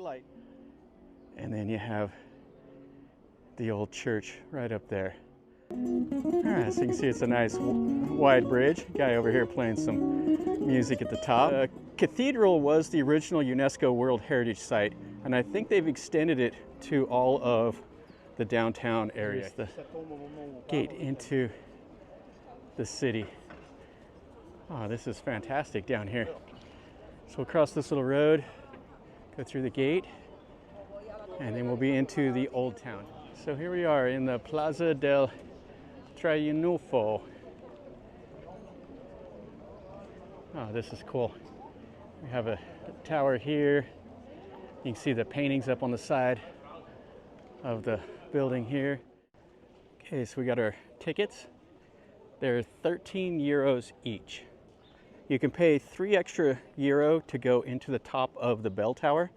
highlight. And then you have the old church right up there. All right, so you can see it's a nice wide bridge. Guy over here playing some music at the top. The cathedral was the original UNESCO World Heritage Site, and I think they've extended it to all of the downtown area. The gate into the city. Oh, this is fantastic down here. So we'll cross this little road, go through the gate, and then we'll be into the old town. So here we are in the Plaza del Triunfo. Oh, this is cool. We have a tower here. You can see the paintings up on the side of the building here. Okay, so we got our tickets. They're 13 euros each. You can pay €3 extra to go into the top of the bell tower,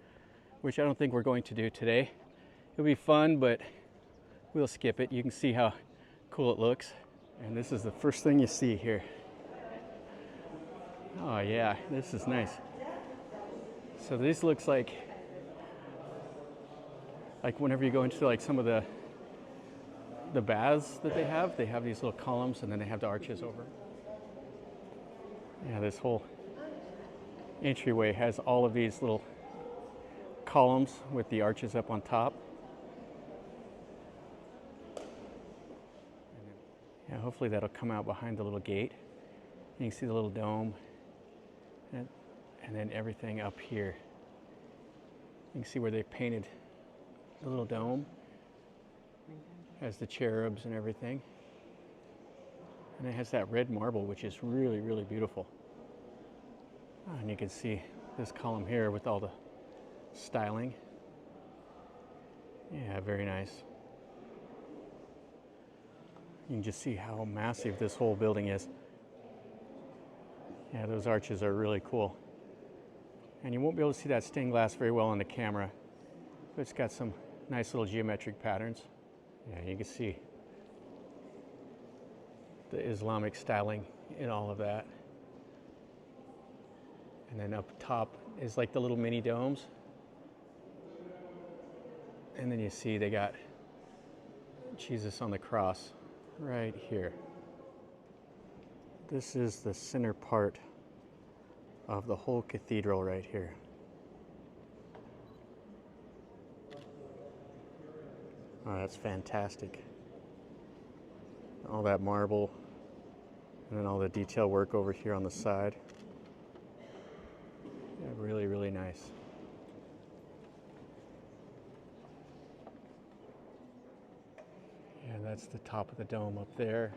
which I don't think we're going to do today. It'll be fun, but we'll skip it. You can see how cool it looks. And this is the first thing you see here. Oh yeah, this is nice. So this looks like whenever you go into like some of the baths that they have these little columns, and then they have the arches over. Yeah, this whole entryway has all of these little columns with the arches up on top. Yeah, hopefully that'll come out behind the little gate. You can see the little dome, and then everything up here. You can see where they painted the little dome. Has the cherubs and everything. And it has that red marble, which is really, really beautiful. Oh, and you can see this column here with all the styling. Yeah, very nice. You can just see how massive this whole building is. Yeah, those arches are really cool. And you won't be able to see that stained glass very well on the camera, but it's got some nice little geometric patterns. Yeah, you can see the Islamic styling in all of that. And then up top is like the little mini domes. And then you see they got Jesus on the cross right here. This is the center part of the whole cathedral right here. Oh, that's fantastic. All that marble, and then all the detail work over here on the side. Yeah, really, really nice. Yeah, that's the top of the dome up there.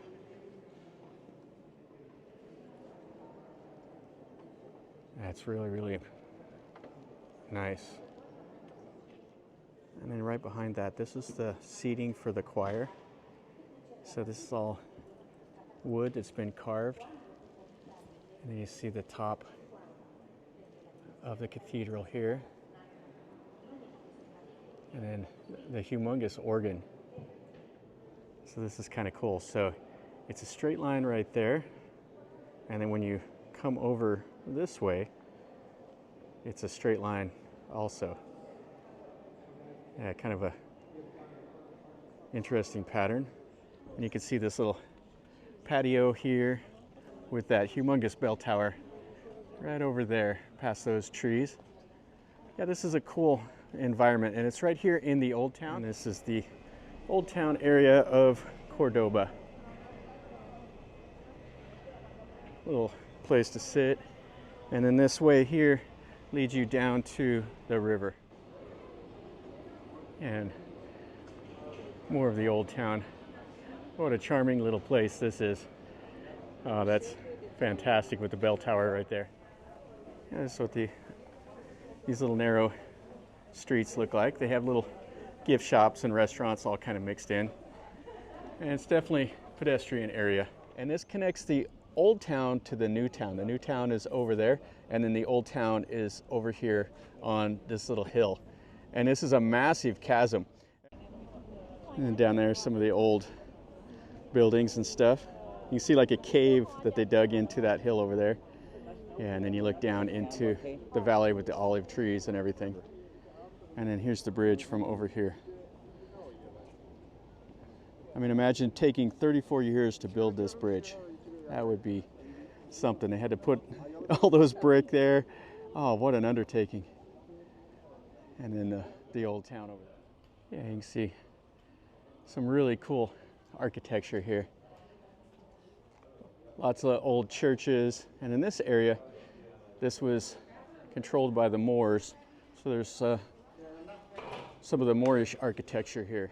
That's really, really nice. And then right behind that, this is the seating for the choir. So this is all wood that's been carved. And then you see the top of the cathedral here. And then the humongous organ. So this is kind of cool. So it's a straight line right there. And then when you come over this way, it's a straight line also. Yeah, kind of a interesting pattern. And you can see this little patio here with that humongous bell tower right over there past those trees. Yeah, this is a cool environment, and it's right here in the old town. This is the old town area of Cordoba. Little place to sit. And then this way here leads you down to the river. And more of the old town. What a charming little place this is. Oh, that's fantastic with the bell tower right there. Yeah, that's what these little narrow streets look like. They have little gift shops and restaurants all kind of mixed in. And it's definitely a pedestrian area. And this connects the old town to the new town. The new town is over there, and then the old town is over here on this little hill. And this is a massive chasm. And then down there, some of the old buildings and stuff. You can see like a cave that they dug into that hill over there. Yeah, and then you look down into the valley with the olive trees and everything. And then here's the bridge from over here. I mean, imagine taking 34 years to build this bridge. That would be something. They had to put all those brick there. Oh, what an undertaking. And then the old town over there. Yeah, you can see some really cool architecture here. Lots of old churches. And in this area, this was controlled by the Moors. So there's some of the Moorish architecture here.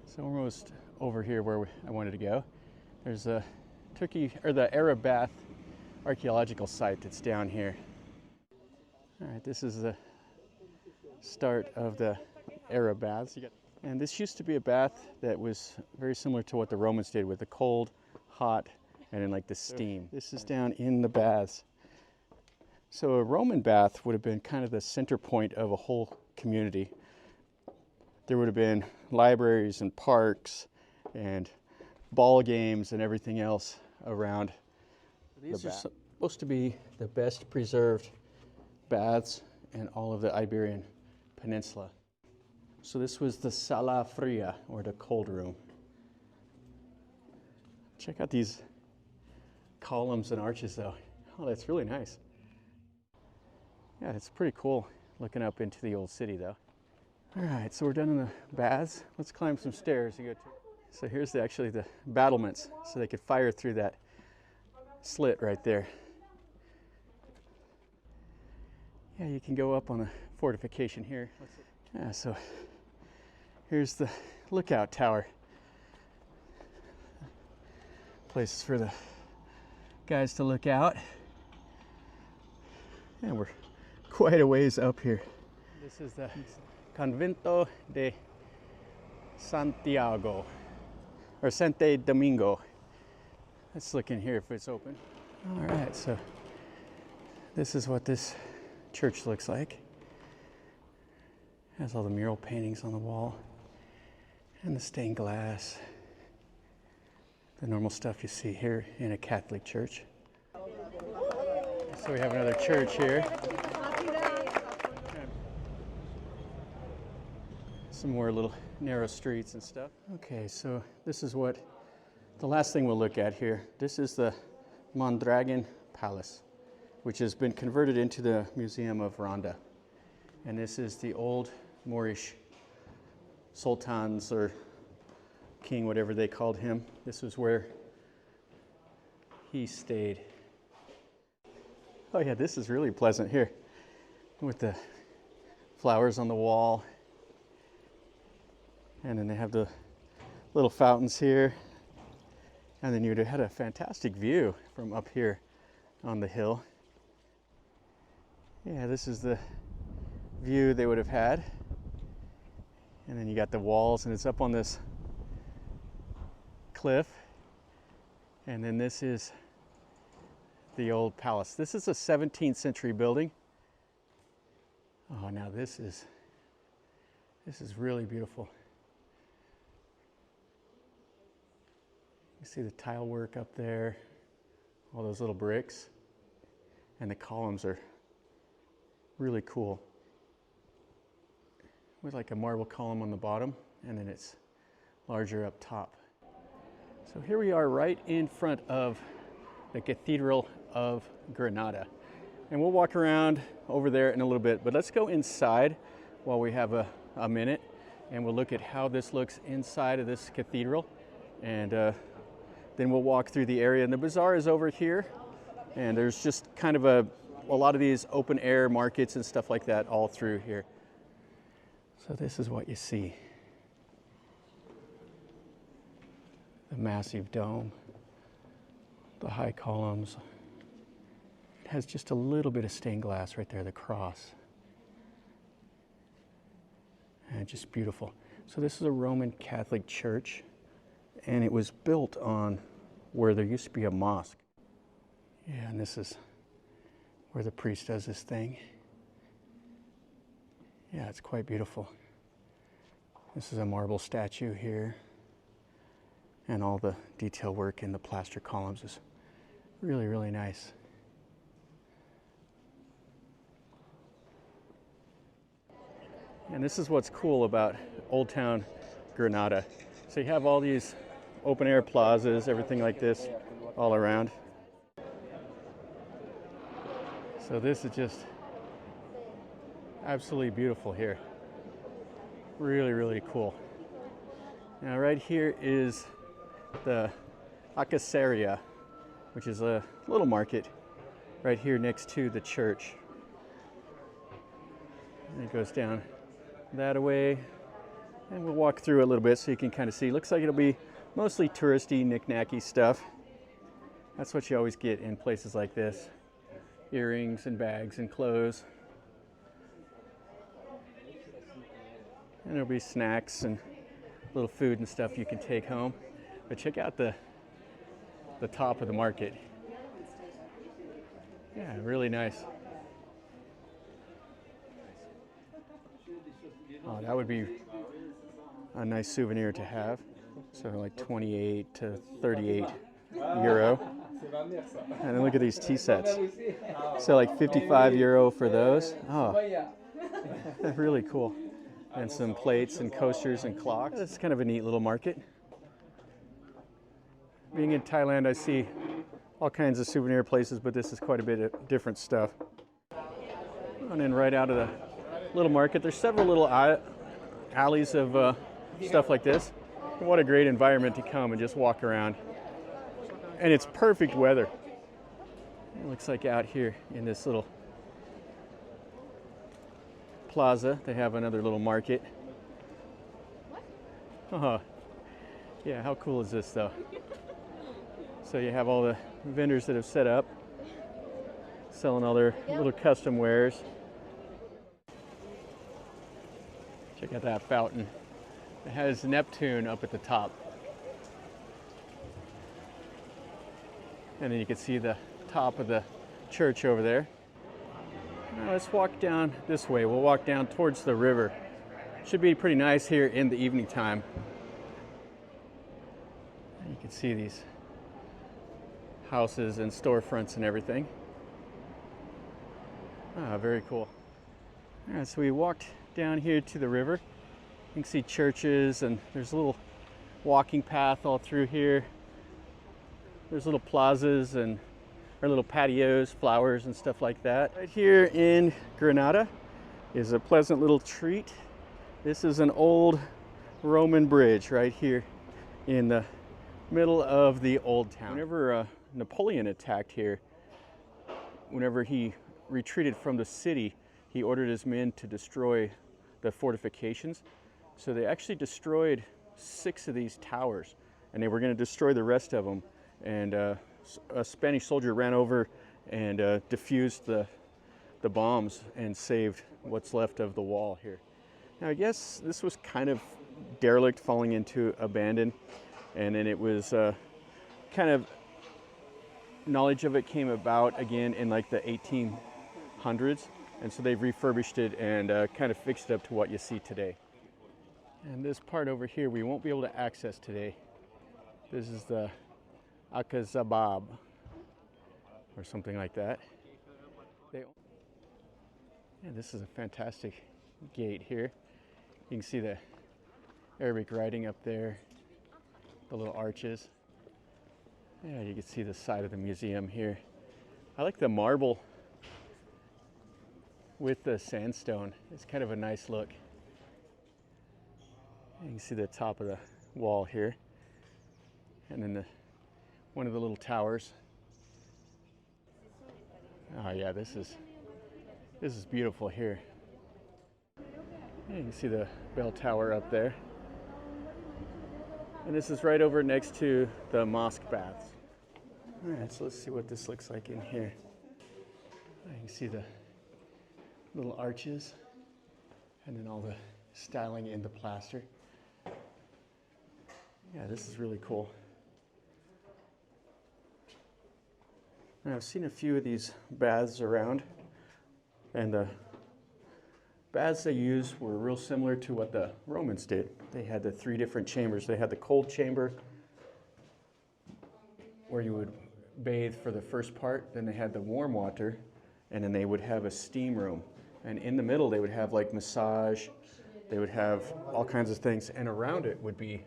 So almost over here where I wanted to go. There's a the Arab Bath archaeological site that's down here. All right, this is the start of the Arab baths. And this used to be a bath that was very similar to what the Romans did, with the cold, hot, and then like the steam. This is down in the baths. So a Roman bath would have been kind of the center point of a whole community. There would have been libraries and parks and ball games and everything else around. These are supposed to be the best preserved baths in all of the Iberian Peninsula. So this was the Sala Fria, or the cold room. Check out these columns and arches though. Oh, that's really nice. Yeah, it's pretty cool looking up into the old city though. All right, so we're done in the baths. Let's climb some stairs to go to. So here's actually the battlements, so they could fire through that slit right there. Yeah, you can go up on a fortification here. Yeah, so here's the lookout tower. Places for the guys to look out. And we're quite a ways up here. This is the Convento de Santiago, or Santo Domingo. Let's look in here if it's open. All right, so this is what this church looks like. Has all the mural paintings on the wall and the stained glass. The normal stuff you see here in a Catholic church. So we have another church here. Some more little narrow streets and stuff. Okay, so this is what the last thing we'll look at here. This is the Mondragon Palace, which has been converted into the Museum of Ronda. And this is the old Moorish sultans or king, whatever they called him. This was where he stayed. Oh yeah, this is really pleasant here with the flowers on the wall. And then they have the little fountains here. And then you'd have had a fantastic view from up here on the hill. Yeah, this is the view they would have had. And then you got the walls, and it's up on this cliff. And then this is the old palace. This is a 17th century building. Oh, now this is really beautiful. You see the tile work up there, all those little bricks, and the columns are really cool. With like a marble column on the bottom, and then it's larger up top. So here we are right in front of the Cathedral of Granada. And we'll walk around over there in a little bit, but let's go inside while we have a minute, and we'll look at how this looks inside of this cathedral. And then we'll walk through the area. And the bazaar is over here, and there's just kind of a lot of these open air markets and stuff like that all through here. So this is what you see. The massive dome, the high columns. It has just a little bit of stained glass right there, the cross. And just beautiful. So this is a Roman Catholic church, and it was built on where there used to be a mosque. Yeah, and this is where the priest does his thing. Yeah, it's quite beautiful. This is a marble statue here, and all the detail work in the plaster columns is really, really nice. And this is what's cool about Old Town Granada. So you have all these open air plazas, everything like this all around. So this is just absolutely beautiful here. Really, really cool. Now right here is the Aqueducts, which is a little market right here next to the church. And it goes down that way, and we'll walk through a little bit so you can kind of see. Looks like it'll be mostly touristy, knick-knacky stuff. That's what you always get in places like this. Earrings and bags and clothes. And there'll be snacks and little food and stuff you can take home. But check out the top of the market. Yeah, really nice. Oh, that would be a nice souvenir to have. So like 28 to 38 euro. And then look at these tea sets. So like 55 euro for those. Oh, really cool. And some plates and coasters and clocks. It's kind of a neat little market. Being in Thailand, I see all kinds of souvenir places, but this is quite a bit of different stuff. And then right out of the little market, there's several little alleys of stuff like this. What a great environment to come and just walk around. And it's perfect weather. It looks like out here in this little plaza, they have another little market. Yeah, how cool is this though? So you have all the vendors that have set up, selling all their little custom wares. Check out that fountain. It has Neptune up at the top. And then you can see the top of the church over there. Now let's walk down this way. We'll walk down towards the river. Should be pretty nice here in the evening time. You can see these houses and storefronts and everything. Very cool. All right, so we walked down here to the river. You can see churches, and there's a little walking path all through here. There's little plazas and our little patios, flowers and stuff like that. Right here in Granada is a pleasant little treat. This is an old Roman bridge right here in the middle of the old town. Whenever Napoleon attacked here, whenever he retreated from the city, he ordered his men to destroy the fortifications. So they actually destroyed 6 of these towers, and they were going to destroy the rest of them. And a Spanish soldier ran over and defused the bombs and saved what's left of the wall here. Now I guess this was kind of derelict, falling into abandon, and then it was kind of knowledge of it came about again in like the 1800s, and so they've refurbished it and kind of fixed it up to what you see today. And this part over here we won't be able to access today. This is the Akazabab or something like that. Yeah, this is a fantastic gate here. You can see the Arabic writing up there, the little arches. Yeah, you can see the side of the museum here. I like the marble with the sandstone. It's kind of a nice look. You can see the top of the wall here, and then one of the little towers. Oh yeah, this is beautiful here. Yeah, you can see the bell tower up there. And this is right over next to the mosque baths. All right, so let's see what this looks like in here. You can see the little arches and then all the styling in the plaster. Yeah, this is really cool. And I've seen a few of these baths around, and the baths they used were real similar to what the Romans did. They had the 3 different chambers. They had the cold chamber where you would bathe for the first part, then they had the warm water, and then they would have a steam room. And in the middle, they would have like massage, they would have all kinds of things, and around it would be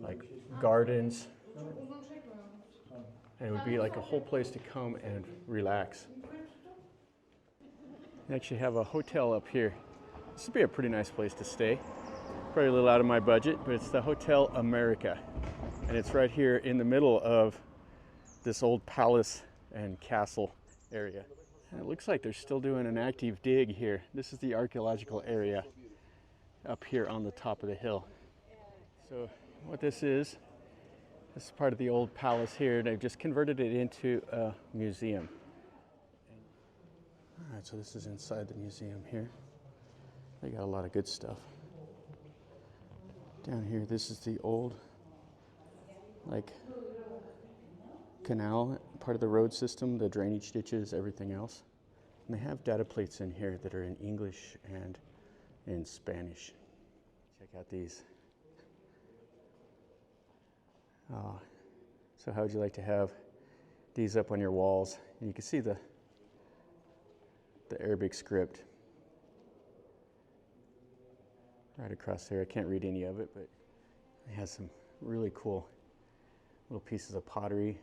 like gardens, and it would be like a whole place to come and relax. They actually have a hotel up here. This would be a pretty nice place to stay. Probably a little out of my budget, but it's the Hotel America. And it's right here in the middle of this old palace and castle area. And it looks like they're still doing an active dig here. This is the archaeological area up here on the top of the hill. So what this is part of the old palace here. They've just converted it into a museum. All right, so this is inside the museum here. They got a lot of good stuff. Down here, this is the old, like, canal, part of the road system, the drainage ditches, everything else. And they have data plates in here that are in English and in Spanish. Check out these. Oh, so how would you like to have these up on your walls? And you can see the Arabic script right across there. I can't read any of it, but it has some really cool little pieces of pottery,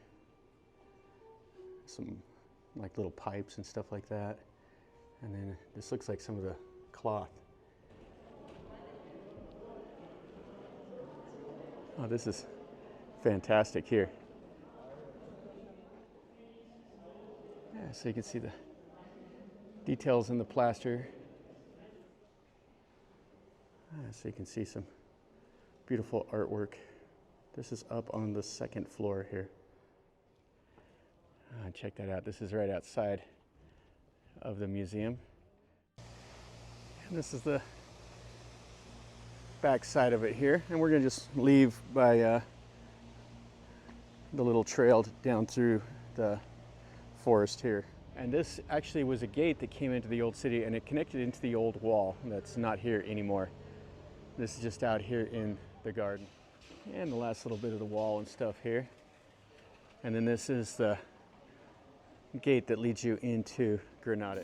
some like little pipes and stuff like that. And then this looks like some of the cloth. Oh, this is fantastic here. Yeah, so you can see the details in the plaster. So you can see some beautiful artwork. This is up on the second floor here. Check that out. This is right outside of the museum. And this is the back side of it here. And we're going to just leave by the little trail down through the forest here. And this actually was a gate that came into the old city, and it connected into the old wall that's not here anymore. This is just out here in the garden. And the last little bit of the wall and stuff here. And then this is the gate that leads you into Granada.